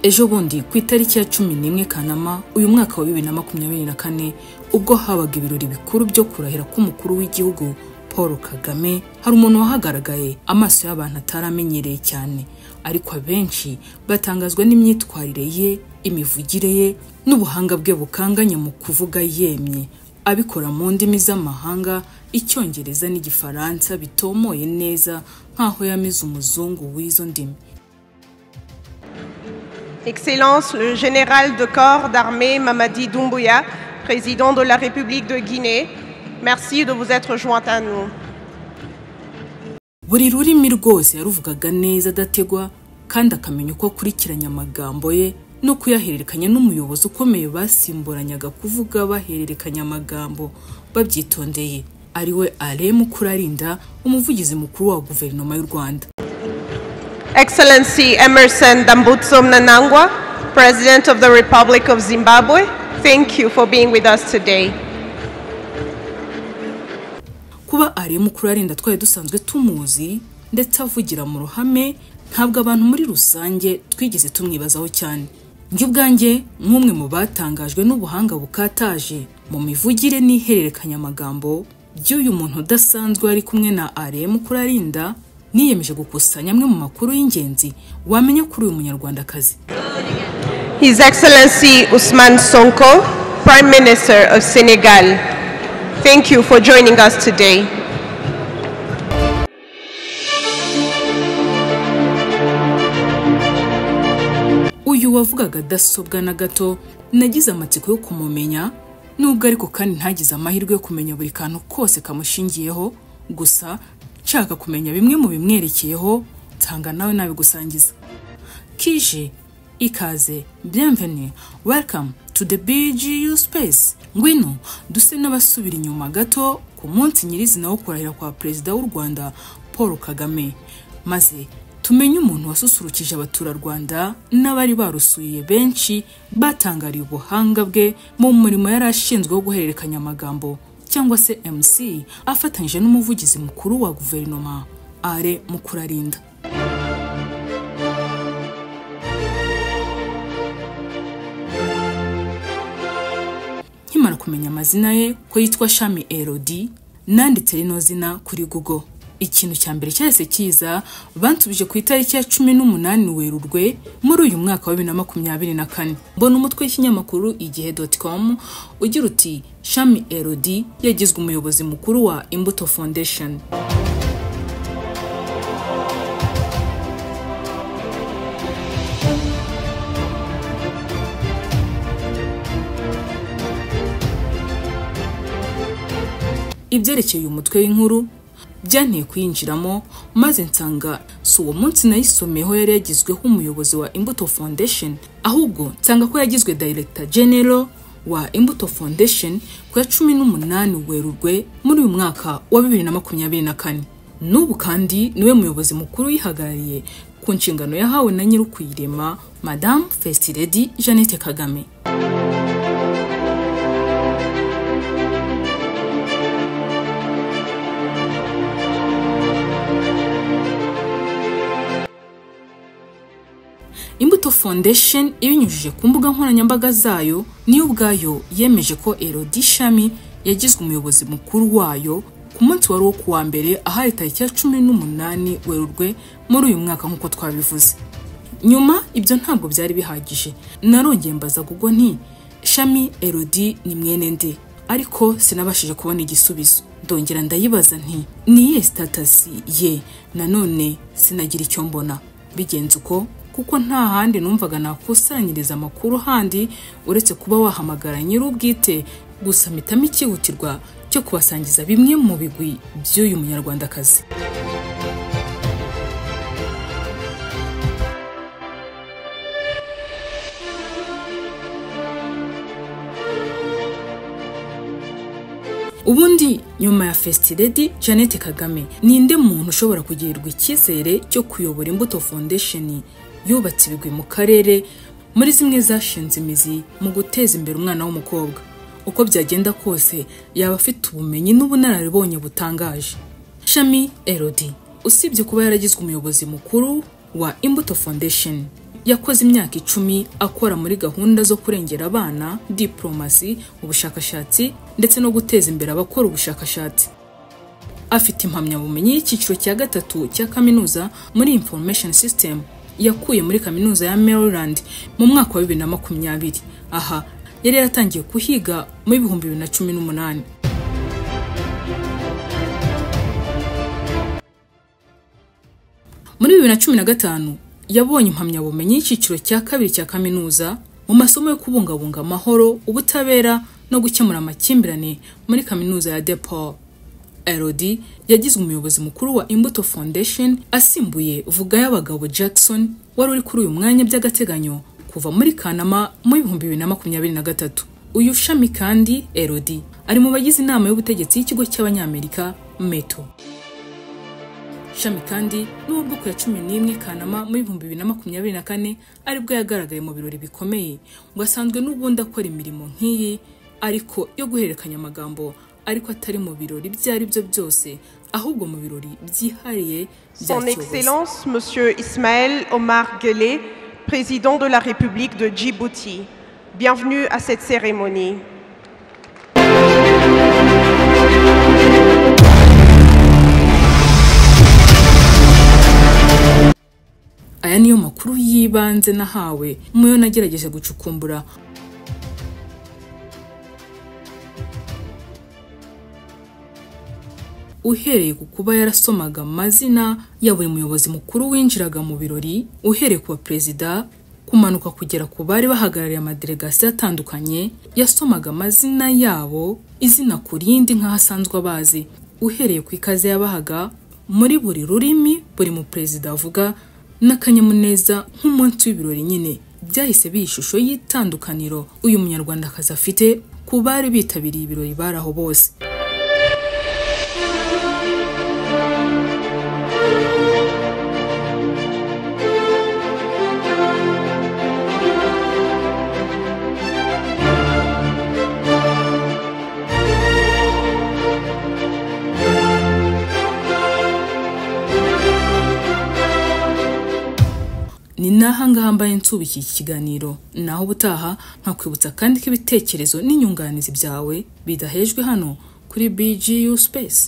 Ejo bundi ku itariki ya 11 Kanama uyu mwaka wa 2024 ubwo habaga ibirori bikuru byo kurahira k'umukuru w'igihugu Paul Kagame, hari umuntu wahagaragaye amaso y'abantu ataramenyereye cyane, ariko abenshi batangazwa n'imyitwarire ye, imivugire ye n'ubuhanga bwe bukanganye mu kuvuga yemye, abikora mu ndimi z'amahanga, Icyongereza n'Igifaransa bitomoye neza nkaho yamize umuzungu w'izo ndimi. Excellence le général de corps d'armée Mamadi Doumbouya, président de la République de Guinée, merci de vous être joint à nous. Buri rurimi rwose yaruvugaga neza adategwa kandi akamenya uko akurikiranya amagambo ye no kuyahererekanya n'umuyobozi ukomeye basimburanyaga kuvuga bahererekanya amagambo babyitondeye, ariwe Alain Mukurarinda, umuvugizi mukuru wa guverinoma y'u Rwanda. Excellency Emerson Dambudzo Mnangagwa, President of the Republic of Zimbabwe, thank you for being with us today. Kuba Alain Mukurarinda twari dusanzwe tumuzi ndetse avugira mu ruhame, ntabwo abantu muri rusange twigeze tumwibazaho cyane. Njye ubwanjye nk'umwe mu batangajwe n'ubuhanga bukataje mu mivugire n'ihererekanya amagambo by'uyu muntu udasanzwe ari kumwe na Alain Mukurarinda, niyemeje gukusanya amwe mu makuru y'ingenzi wamenya kuri uyu munyarwandakazi. His Excellency Ousmane Sonko, Prime Minister of Senegal, thank you for joining us today. Uyu wavugaga adasobwa na gato, nagize amatsiko yo kumumenya, nubwo ariko kandi ntagize amahirwe yo kumenya buri kantu kose kamushingiyeho, gusa nshaka kumenya bimwe mu bimwerekeyeho, nsanga nawe nabigusangiza. Kije, ikaze, bienvenue, welcome to the BGU space. Ngwino duse n'abasubira inyuma gato ku munsi nyirizina wo kurahira kwa Perezida w'u Rwanda Paul Kagame, maze tumenye umuntu wasusurukije abaturarwanda n'abari barusuye benshi batangariye ubuhanga bwe mu murimo yari ashinzwe wo guhererekanya amagambo cyangwa se MC, afatanyije n'umuvugizi mukuru wa guverinoma Alain Mukurarinda. Nkimara kumenya amazina ye ko yitwa Shami Elodie, nanditse rino zina kuri Google. Ikintu cya mbere cyahise kiza, bansubije ku itariki ya 18 Werurwe muri uyu mwaka wa 2024. Mbona umutwe w'ikinyamakuru igihe.com ugira uti Shami Elodie yagizwe umuyobozi mukuru wa Imbuto Foundation. Ibyerekeye umutwe w'inkuru byanteye kuyinjiramo, maze nsanga si uwo munsi nayisomeho yari yagizweho umuyobozi wa Imbuto Foundation, ahubwo nsanga ko yagizwe Director General wa Imbuto Foundation ku ya 18 Werurwe muri uyu mwaka wa 2024. N'ubu kandi niwe muyobozi mukuru yihagarariye ku nshingano yahawe na nyir'ukuyirema Madame First Lady Jeannette Kagame. Imbuto Foundation ibinyujije ku mbuga nkoranyambaga zayo niyo ubwayo yemeje ko Elodie Shami yagizwe umuyobozi mukuru wayo ku munsi wari wo kuwa mbere ahari tariki ya 18 Werurwe muri uyu mwaka nk'uko twabivuze. Nyuma ibyo ntabwo byari bihagije, narongeye mbaza Google nti Shami Elodie ni mwene nde, ariko sinabashije kubona igisubizo. Ndongera ndayibaza nti niye status ye, nanone sinagira icyo mbona. Bigenze uko kuko nta handi numvaga nakusanyiriza amakuru handi uretse kuba wahamagara nyir'ubwite, gusa mpitamo ikihutirwa cyo kubasangiza bimwe mu bigwi by'uyu munyarwandakazi. Ubundi nyuma ya First Lady Jeannette Kagame, ninde muntu ushobora kugirirwa icyizere cyo kuyobora Imbuto Foundation yubatse ibigwi mu karere muri zimwe zashinze imizi mu guteza imbere umwana w'umukobwa? Uko byagenda kose yaba afite ubumenyi n'ubunararibonye butangaje. Shami Elodie usibye kuba yaragizwe umuyobozi mukuru wa Imbuto Foundation, yakoze imyaka 10 akora muri gahunda zo kurengera abana, diplomasi, ubushakashatsi ndetse no guteza imbere abakora ubushakashatsi. Afite impamyabumenyi y'icyiciro cya gatatu cya kaminuza muri Information System yakuye muri kaminuza ya Maryland mu mwaka wa 2020. Aha yari yaratangiye kuhiga mu 2018. Muri 2015 yabonye impamyabumenyi y'icyiciro cya kabiri cya kaminuza mu masomo yo kubungabunga amahoro, ubutabera no gukemura amakimbirane muri kaminuza ya DePaul. Elodie yagizwe umuyobozi mukuru wa Imbuto Foundation asimbuye Vugayabagabo Jackson wari uri kuri uyu mwanya by'agateganyo kuva muri Kanama mu 2023. Uyu Shami kandi Elodie ari mu bagize inama y'ubutegetsi y'ikigo cy'abanyamerika Meto. Shami kandi n'ubwo ku ya 11 Kanama mu 2024 aribwo yagaragaye mu birori bikomeye ngo asanzwe n'ubundi akora imirimo nk'iyi ariko yo guhererekanya amagambo ariko atari mu birori byari byo byose ahubwo mu birori byihariye. Son Excellence Monsieur Ismaël Omar Guelleh, président de la République de Djibouti. Bienvenue à cette cérémonie. Aya niyo makuru yibanze nahawe muyo nagerageje gucukumbura. Uhereye ku kuba yarasomaga amazina ya buri muyobozi mukuru winjiraga mu birori, uhereye ku perezida kumanuka kugera ku bari bahagarariye amadelegasiyo atandukanye, yasomaga amazina yabo izina ku rindi nk'ahasanzwe abazi, uhereye ku ikaze yabahaga muri buri rurimi buri mu perezida avuga n'akanyamuneza nk'umunsi w'ibirori nyine. Byahise bishusho yitandukaniro uyu munyarwandakazi afite ku bari bitabiriye ibirori baraho bose. Ni nahangaha mbaye nsubiki iki kiganiro, naho butaha nkakwibutsa kandi ko ibitekerezo n'inyunganizi byawe bidahejwe hano kuri BGU Space.